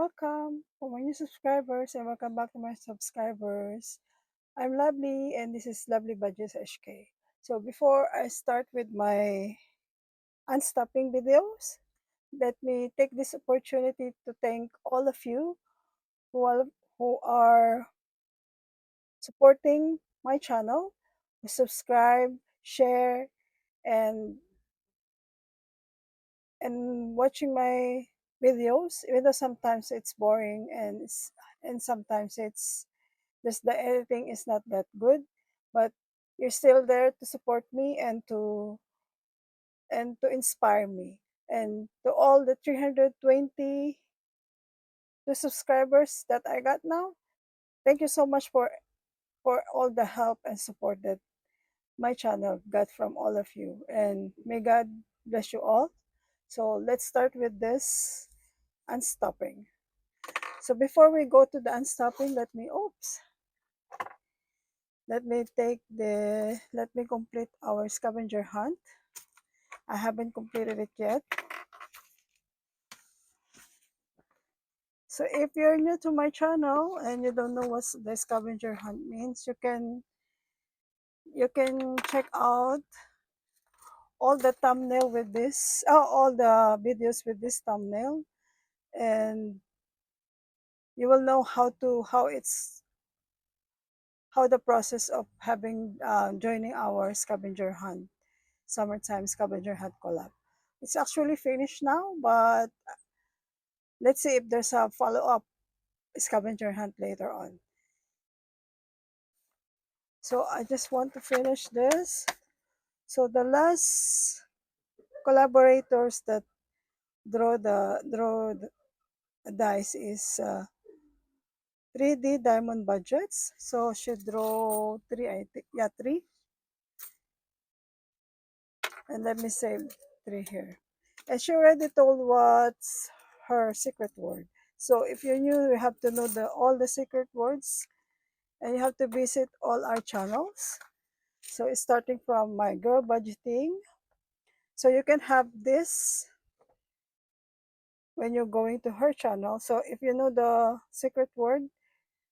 welcome for my new subscribers and welcome back to my subscribers. I'm Lovely and this is Lovely Budgets HK. So before I start with my unstopping videos, let me take this opportunity to thank all of you who are, who are supporting my channel, who subscribe, share, and watching my videos, even though sometimes it's boring and sometimes it's just the editing is not that good, but you're still there to support me and to inspire me. And to all the 320 subscribers that I got now, thank you so much for all the help and support that my channel got from all of you. And may God bless you all. So let's start with this unstopping. So before we go to the unstopping, let me complete our scavenger hunt. I haven't completed it yet. So if you're new to my channel and you don't know what the scavenger hunt means, you can check out all the thumbnail with this, all the videos with this thumbnail, and you will know how the process of having joining our scavenger hunt, summertime scavenger hunt collab. It's actually finished now, but let's see if there's a follow-up scavenger hunt later on. So I just want to finish this. So the last collaborators that draw the dice is 3D Diamond Budgets. So she draw three, I think. Yeah, three. And let me save three here. And she already told what's her secret word. So if you're new, you have to know all the secret words and you have to visit all our channels. So it's starting from my girl budgeting. So you can have this when you're going to her channel. So if you know the secret word,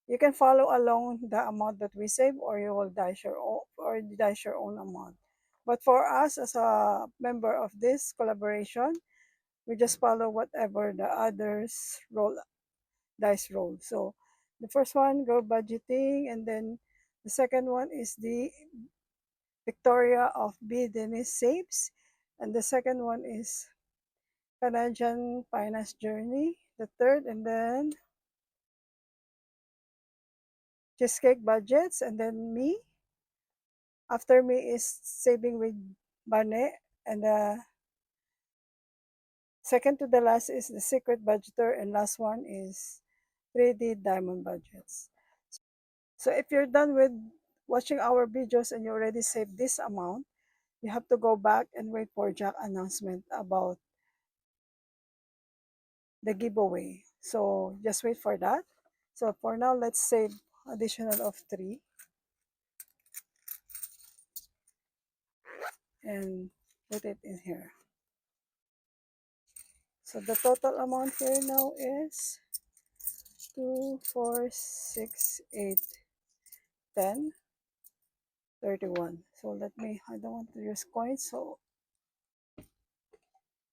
you can follow along the amount that we save or you will dash your own amount. But for us as a member of this collaboration, we just follow whatever the others dice roll. So the first one, go budgeting, and then the second one is the Victoria of B. Dennis Saves, and the second one is Canadian Finance Journey, the third, and then Cheesecake Budgets, and then me. After me is Saving with Bane, and the second to the last is the Secret Budgeter, and last one is 3D Diamond Budgets. So if you're done with watching our videos and you already saved this amount, you have to go back and wait for Jack announcement about the giveaway. So just wait for that. So for now, let's save additional of 3 and put it in here. So the total amount here now is 2, 4, 6, 8, 10, 31. So I don't want to use coins, so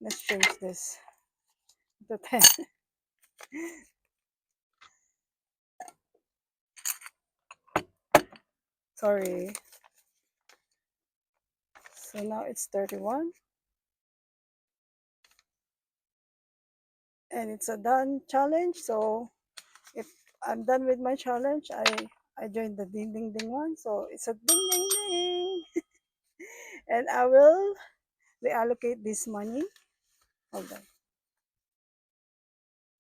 let's change this to 10. Sorry. So now it's 31. And it's a done challenge. So if I'm done with my challenge, I joined the ding ding ding one. So it's a ding ding ding. And I will reallocate this money. Hold on.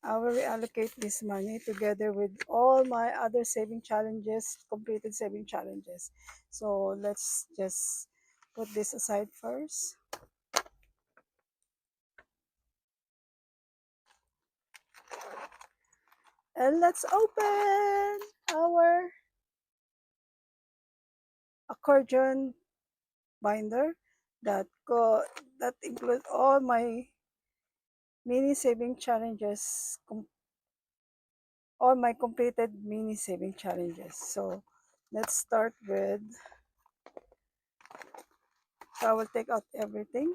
I will reallocate this money together with all my other saving challenges, completed saving challenges. So let's just put this aside first. And let's open our accordion binder that includes all my mini saving challenges all my completed mini saving challenges. So let's start with, so I will take out everything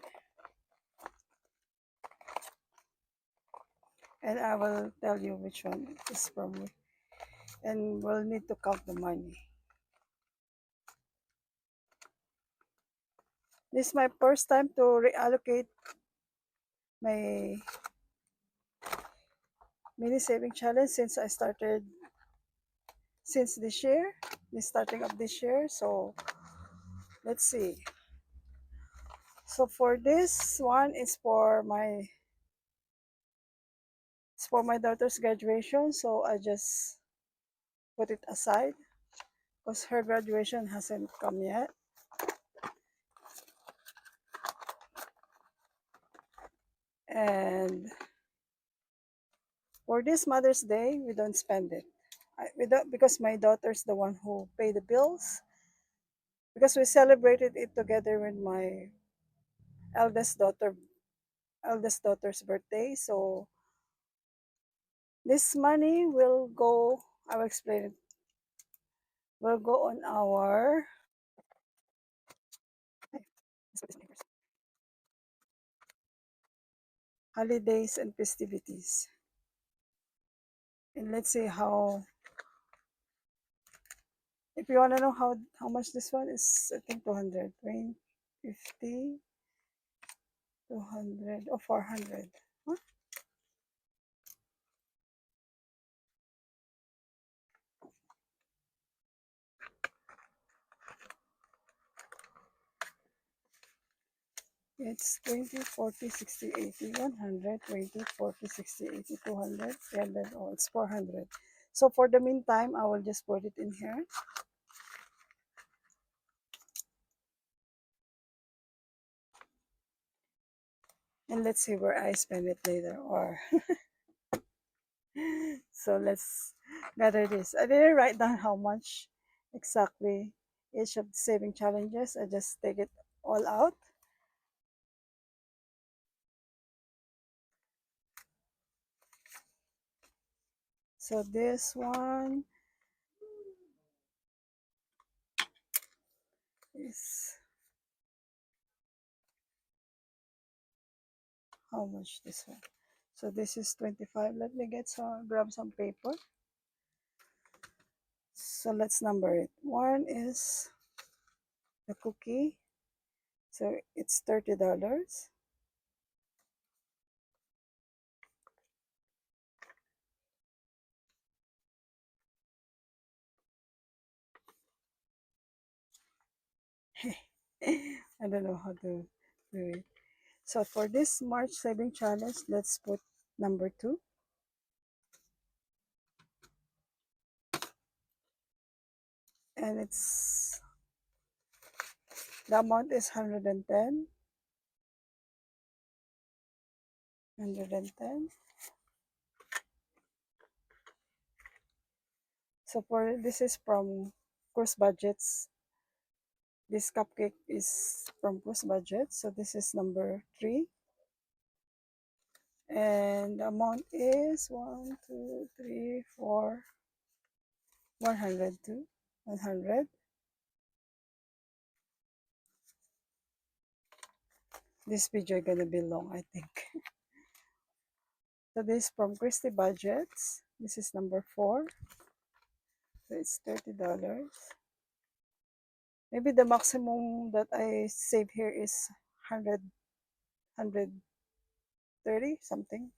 and I will tell you which one is from me. And we'll need to count the money. This is my first time to reallocate my mini saving challenge since I started since this year, the starting of this year. So let's see. So for this one is for my daughter's graduation. So I just put it aside because her graduation hasn't come yet. And for this Mother's Day, we don't spend it. We don't, because my daughter's the one who pay the bills. Because we celebrated it together with my eldest daughter, eldest daughter's birthday. So this money will go. I will explain it. Will go on our holidays and festivities. And let's see how. If you want to know how much this one is, I think 200, 50, 200 or 400. Huh? It's 20, 40, 60, 80, 100, 20, 40, 60, 80, 200, 300. Oh, it's 400. So for the meantime, I will just put it in here. And let's see where I spend it later. Or so let's gather this. I didn't write down how much exactly each of the saving challenges. I just take it all out. So this one is how much this one. So this is 25. Let me grab some paper. So let's number it. One is the cookie. So it's $30. I don't know how to do it. So for this March saving challenge, let's put number 2. And it's the amount is 110. 110. So for this is from Course Budgets. This cupcake is from Course Budget. So this is number 3. And the amount is 1, 2, 3, 4, 102. 100. This video gonna be long, I think. So this from Christy Budgets. This is number 4. So it's $30. Maybe the maximum that I save here is 100, 130 something.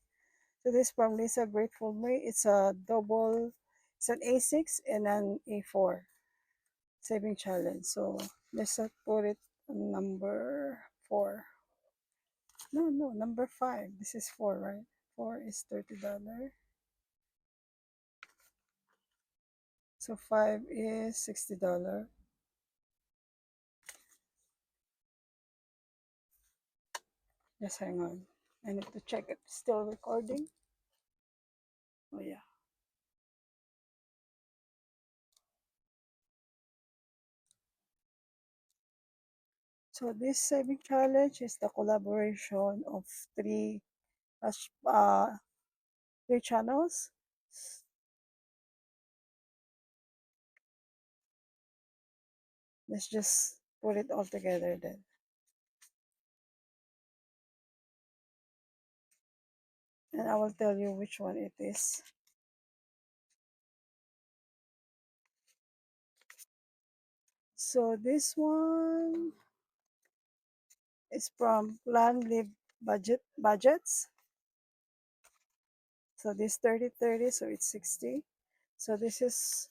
So this from Lisa Grateful Me. It's a double, it's an A6 and an A4 saving challenge. So let's put it on number 4. No, number 5. This is 4, right? 4 is $30. So 5 is $60. Just hang on. I need to check if it's still recording. Oh yeah. So this saving challenge is the collaboration of three uh, three channels. Let's just put it all together then. And I will tell you which one it is. So this one is from Plan Live Budgets. So this 30/30, so it's 60. So this is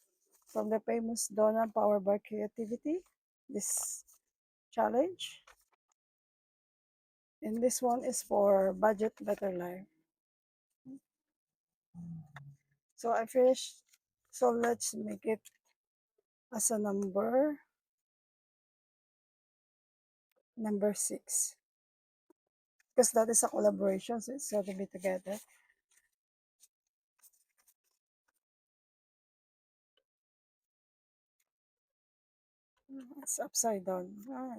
from the famous Donna Power by Creativity, this challenge. And this one is for Budget Better Life. So I finished. So let's make it as a number 6. Because that is a collaboration, so it's got to be together. It's upside down. Ah.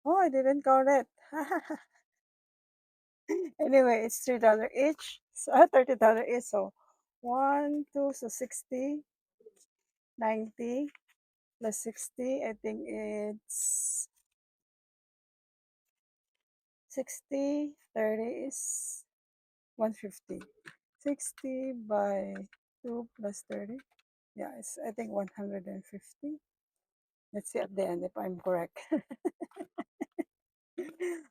Oh, I didn't count it. Anyway, it's $3 each. So $30 each. So 1, 2, so 60, 90 plus 60. I think it's 60, 30 is 150. 60 by 2 plus 30. Yeah, it's I think 150. Let's see at the end if I'm correct.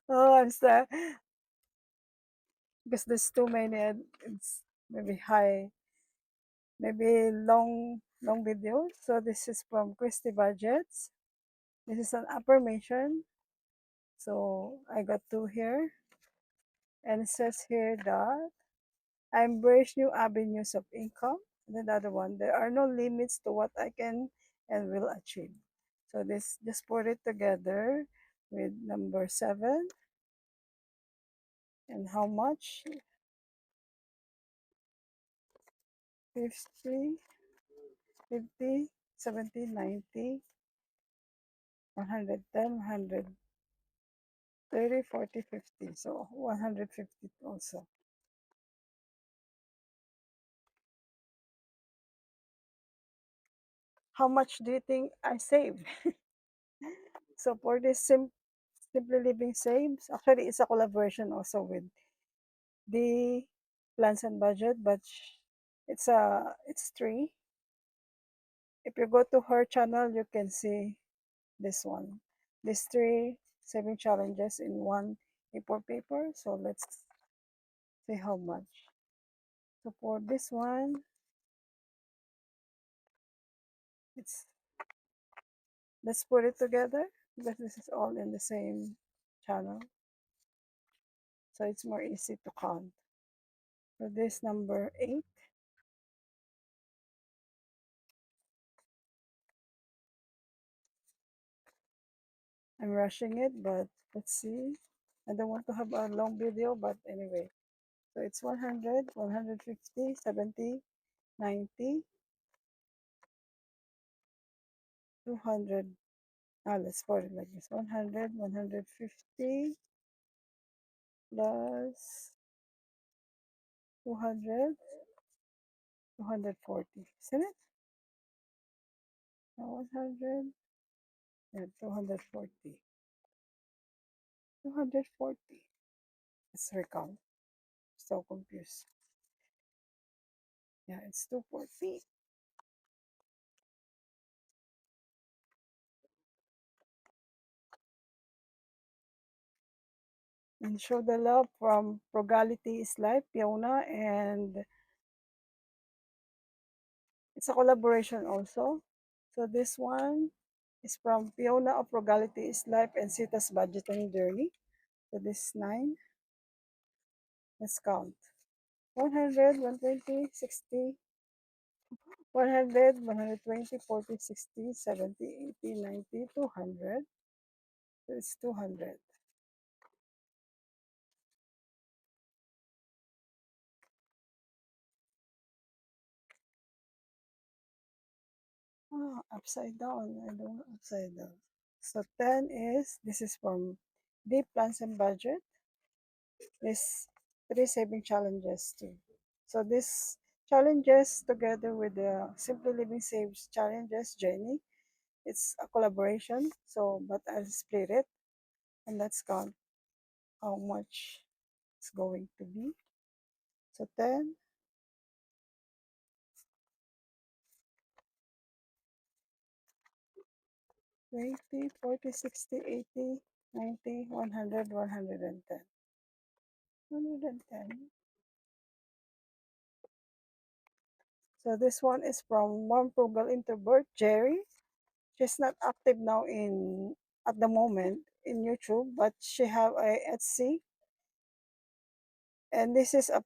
Oh, I'm sorry. Because there's too many. It's maybe maybe long video. So this is from Christy Budgets. This is an affirmation. So I got two here. And it says here that I embrace new avenues of income. And the other one, there are no limits to what I can and will achieve. So this just put it together with number 7 and how much? 50, 50, 70, 90, 110, 130, 40, 50. So 150 also. How much do you think I saved? So for this Simply Living Saves, actually it's a collaboration also with the Plans and Budget, but it's three. If you go to her channel, you can see this one. These three saving challenges in one A4 paper. So let's see how much. So for this one, it's let's put it together because this is all in the same channel. So it's more easy to count. So this number 8, I'm rushing it, but let's see. I don't want to have a long video, but anyway. So it's 100, 150, 70, 90, 200. Let's put it like this. 100, 150 plus 200, 240. Isn't it? 100, yeah, 240. 240. Let's recount. So confused. Yeah, it's 240. And Show the Love from Frugality is Life, Fiona, and it's a collaboration also. So this one is from Fiona of Frugality is Life and Sita's Budgeting Journey. So this is 9. Let's count. 100, 120, 60, 100, 120, 40, 60, 70, 80, 90, 200. So it's 200. Oh, upside down. I don't want upside down. So 10 is, this is from Deep Plans and Budget. This 3 saving challenges too. So this challenges together with the Simply Living Saves challenges journey. It's a collaboration. So, but I'll split it and let's count how much it's going to be. So 10, 20, 40, 60, 80, 90, 100, 110. 110. So this one is from Mom Frugal Introvert, Jerry. She's not active now in at the moment in YouTube, but she have a Etsy, and this is a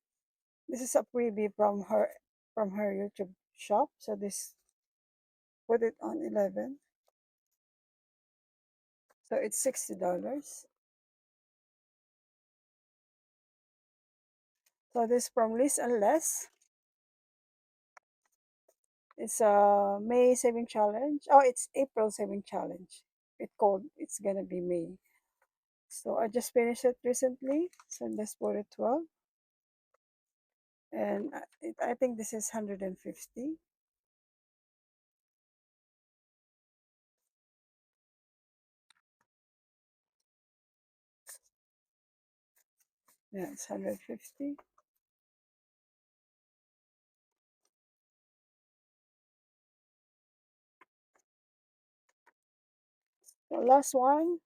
freebie from her YouTube shop. So this put it on 11. So it's $60. So this from Liz and Les. It's a May saving challenge. Oh, it's April saving challenge. It's gonna be May. So I just finished it recently. So let's put it 12. And I think this is 150. Yeah, it's 150. So last one.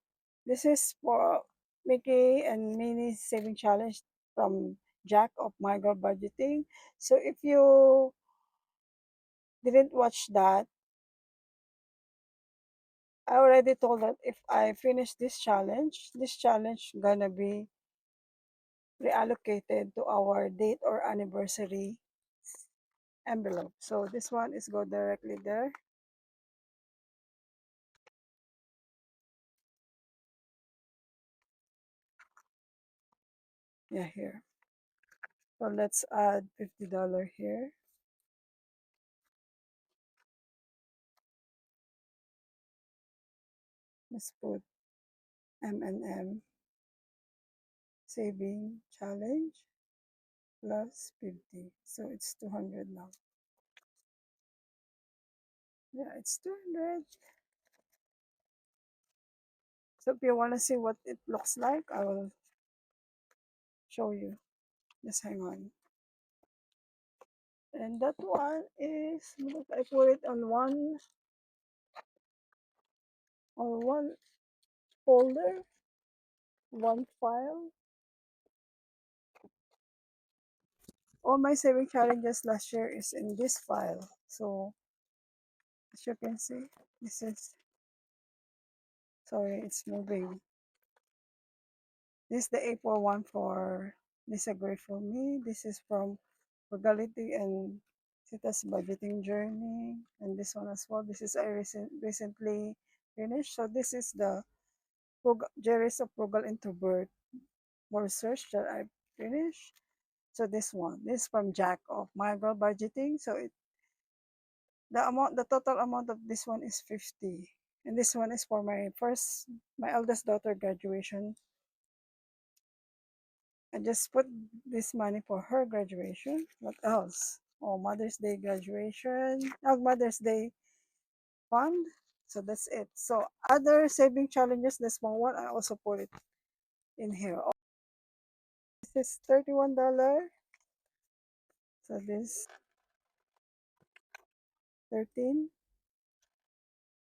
This is for Mickey and Minnie saving challenge from Jack of My Girl Budgeting. So if you didn't watch that, I already told that if I finish this challenge gonna be reallocated to our date or anniversary envelope. So this one is go directly there. Yeah, here. So let's add $50 here. Let's put M&M saving challenge plus 50. So it's 200 now. Yeah, it's 200. So if you want to see what it looks like, I will show you. Just hang on. And that one is, look, I put it on one folder, one file. All my saving challenges last year is in this file. So as you can see, this is, sorry, it's moving. This is the April one for Lisa Grateful Me. This is from Frugality and Sita's Budgeting Journey. And this one as well. This is I recently finished. So this is the Jerry's of Frugal Introvert more search that I finished. So this from Jack of My Girl Budgeting. So the total amount of this one is 50. And this one is for my eldest daughter graduation. I just put this money for her graduation. What else? Oh, Mother's Day graduation. Oh, Mother's Day fund. So that's it. So other saving challenges, the small one, I also put it in here. Oh, this is $31. So this 13.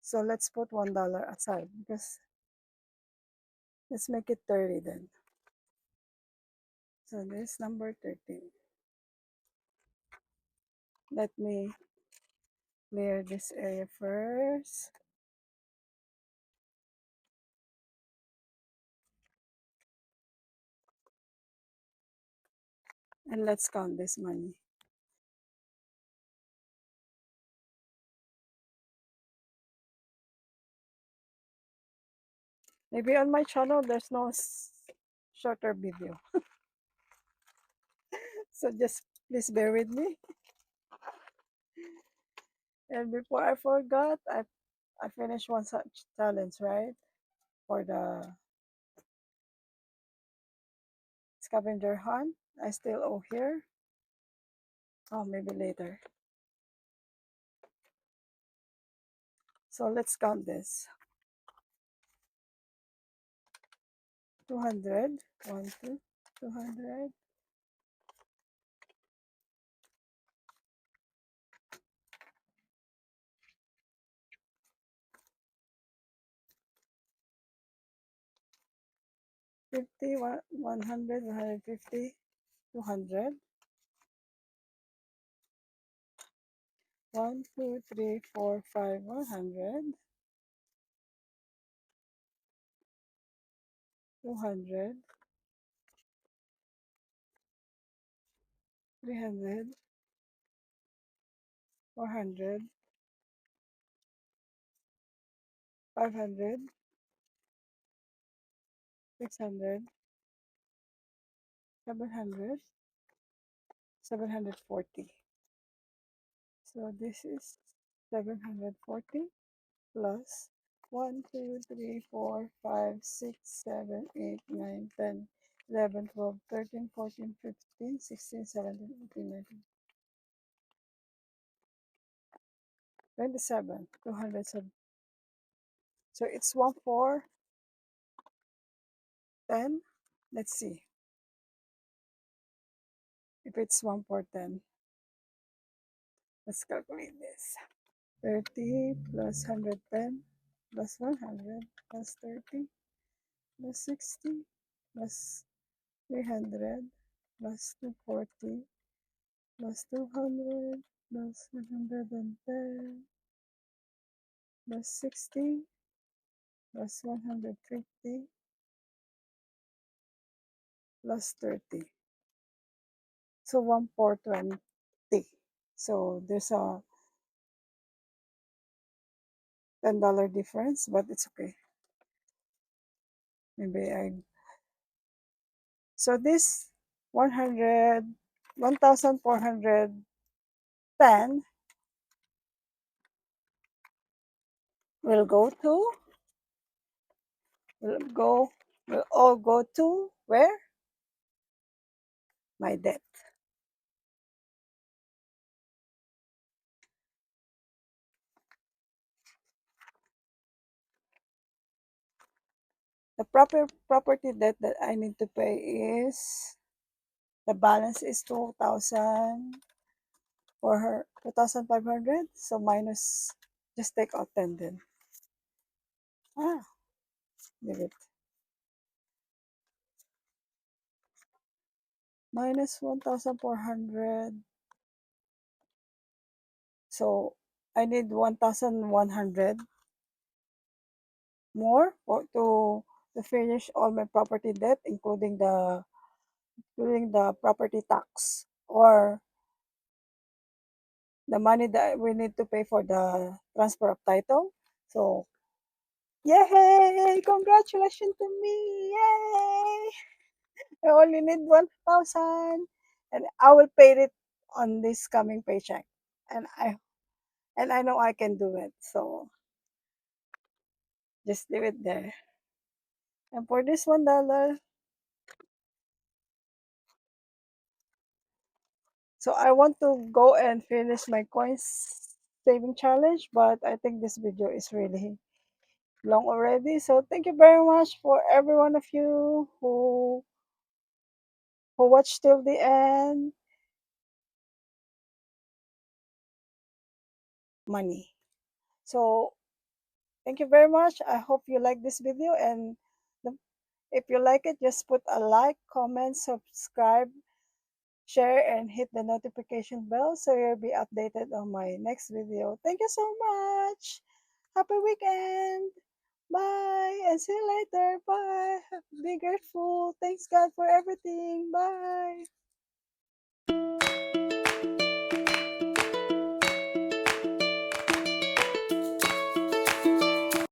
So let's put $1 aside because let's make it 30 then. So this number 13. Let me clear this area first. And let's count this money. Maybe on my channel, there's no shorter video. So just please bear with me. And before I forgot, I finished one such challenge, right? For the Scavenger hunt. I still owe here. Oh, maybe later. So let's count this. 200. 1, 2, 200. 50, 100, 150, 200. 1, 2, 3, 4, 5, 100. 200. 300. 400. 500. 600. 700. 740. So this is 740 plus 1, 2, 3, 4, 5, 6, 7, 8, 9, 10, 11, 12, 13, 14, 15, 16, 17, 18, 19, 27, 207. So it's 1, 4, 10. Let's see if it's 1, 4, 10. Let's calculate this. 30 plus 110 plus 100 plus 30 plus 60 plus 300 plus 240 plus 200 plus 110 plus 60 plus 150 plus 30. So 1,420. So there's a $10 difference, but it's okay. Maybe I. So this 100, 1,410 will go to, will all go to where? My debt. The proper property debt that I need to pay is, the balance is 2,000 for her, 2,500. So minus, just take out 10 then. Ah, leave it. Minus 1,400. So I need 1,100 more to finish all my property debt, including the property tax or the money that we need to pay for the transfer of title. So, yay! Congratulations to me! Yay! I only need 1,000, and I will pay it on this coming paycheck. And I know I can do it. So just leave it there. And for this $1, so I want to go and finish my coins saving challenge, but I think this video is really long already. So thank you very much for every one of you who watched till the end. Money. So thank you very much. I hope you like this video, and if you like it, just put a like, comment, subscribe, share, and hit the notification bell so you'll be updated on my next video. Thank you so much. Happy weekend. Bye, and see you later. Bye. Be grateful. Thanks God for everything. Bye.